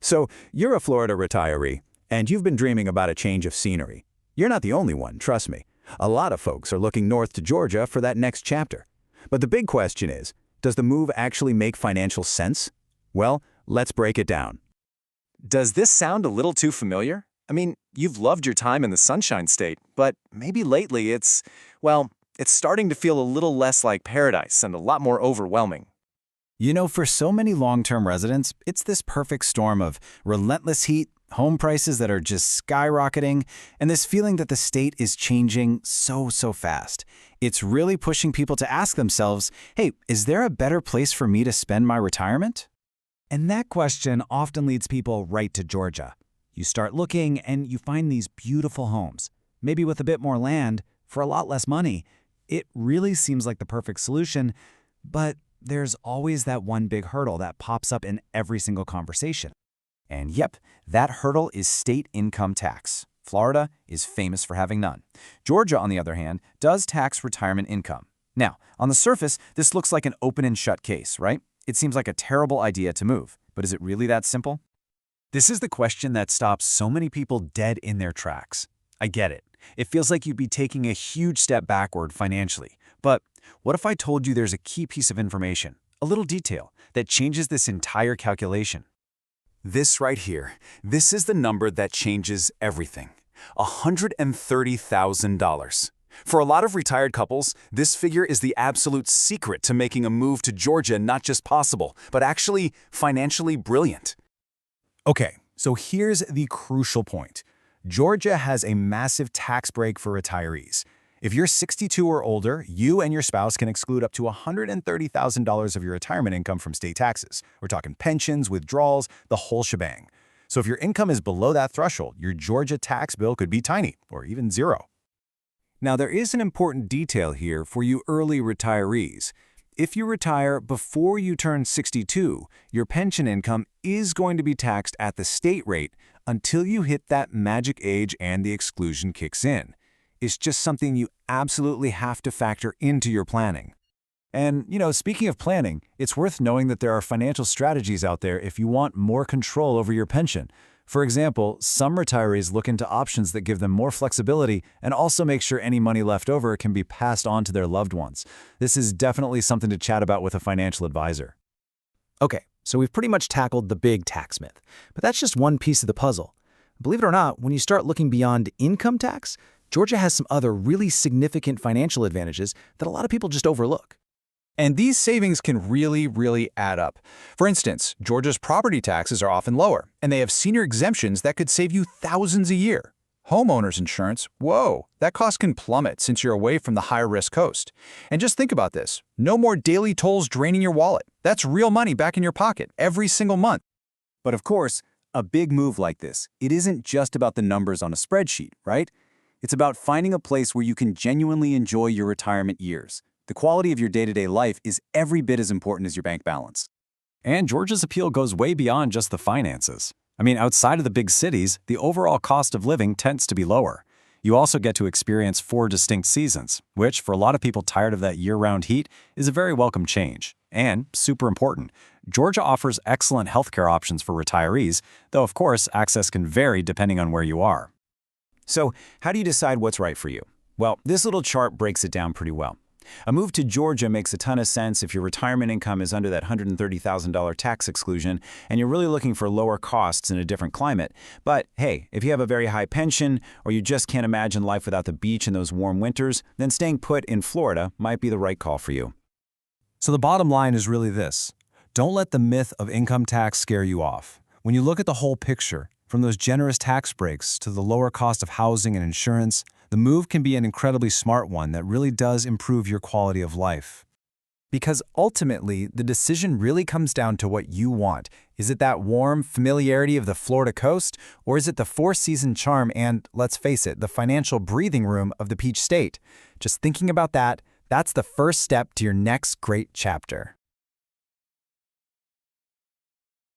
So, you're a Florida retiree, and you've been dreaming about a change of scenery. You're not the only one, trust me. A lot of folks are looking north to Georgia for that next chapter. But the big question is, does the move actually make financial sense? Well, let's break it down. Does this sound a little too familiar? I mean, you've loved your time in the Sunshine State, but maybe lately it's starting to feel a little less like paradise and a lot more overwhelming. You know, for so many long-term residents, it's this perfect storm of relentless heat, home prices that are just skyrocketing, and this feeling that the state is changing so fast. It's really pushing people to ask themselves, hey, is there a better place for me to spend my retirement? And that question often leads people right to Georgia. You start looking and you find these beautiful homes, maybe with a bit more land for a lot less money. It really seems like the perfect solution, but there's always that one big hurdle that pops up in every single conversation. And yep, that hurdle is state income tax. Florida is famous for having none. Georgia, on the other hand, does tax retirement income. Now, on the surface, this looks like an open and shut case, right? It seems like a terrible idea to move, but is it really that simple? This is the question that stops so many people dead in their tracks. I get it. It feels like you'd be taking a huge step backward financially. But what if I told you there's a key piece of information, a little detail, that changes this entire calculation? This right here, this is the number that changes everything. $130,000. For a lot of retired couples, this figure is the absolute secret to making a move to Georgia not just possible, but actually financially brilliant. Okay, so here's the crucial point. Georgia has a massive tax break for retirees. If you're 62 or older, you and your spouse can exclude up to $130,000 of your retirement income from state taxes. We're talking pensions, withdrawals, the whole shebang. So if your income is below that threshold, your Georgia tax bill could be tiny, or even zero. Now, there is an important detail here for you early retirees. If you retire before you turn 62, your pension income is going to be taxed at the state rate until you hit that magic age and the exclusion kicks in. It's just something you absolutely have to factor into your planning. And, speaking of planning, it's worth knowing that there are financial strategies out there if you want more control over your pension. For example, some retirees look into options that give them more flexibility and also make sure any money left over can be passed on to their loved ones. This is definitely something to chat about with a financial advisor. Okay, so we've pretty much tackled the big tax myth, but that's just one piece of the puzzle. Believe it or not, when you start looking beyond income tax, Georgia has some other really significant financial advantages that a lot of people just overlook. And these savings can really add up. For instance, Georgia's property taxes are often lower, and they have senior exemptions that could save you thousands a year. Homeowners insurance, whoa, that cost can plummet since you're away from the high-risk coast. And just think about this. No more daily tolls draining your wallet. That's real money back in your pocket every single month. But of course, a big move like this, it isn't just about the numbers on a spreadsheet, right? It's about finding a place where you can genuinely enjoy your retirement years. The quality of your day-to-day life is every bit as important as your bank balance. And Georgia's appeal goes way beyond just the finances. I mean, outside of the big cities, the overall cost of living tends to be lower. You also get to experience 4 distinct seasons, which, for a lot of people tired of that year-round heat, is a very welcome change. And, super important, Georgia offers excellent healthcare options for retirees, though of course, access can vary depending on where you are. So, how do you decide what's right for you? Well, this little chart breaks it down pretty well. A move to Georgia makes a ton of sense if your retirement income is under that $130,000 tax exclusion and you're really looking for lower costs in a different climate. But hey, if you have a very high pension or you just can't imagine life without the beach in those warm winters, then staying put in Florida might be the right call for you. So the bottom line is really this. Don't let the myth of income tax scare you off. When you look at the whole picture, from those generous tax breaks to the lower cost of housing and insurance, the move can be an incredibly smart one that really does improve your quality of life. Because ultimately, the decision really comes down to what you want. Is it that warm familiarity of the Florida coast, or is it the four-season charm and, let's face it, the financial breathing room of the Peach State? Just thinking about that, that's the first step to your next great chapter.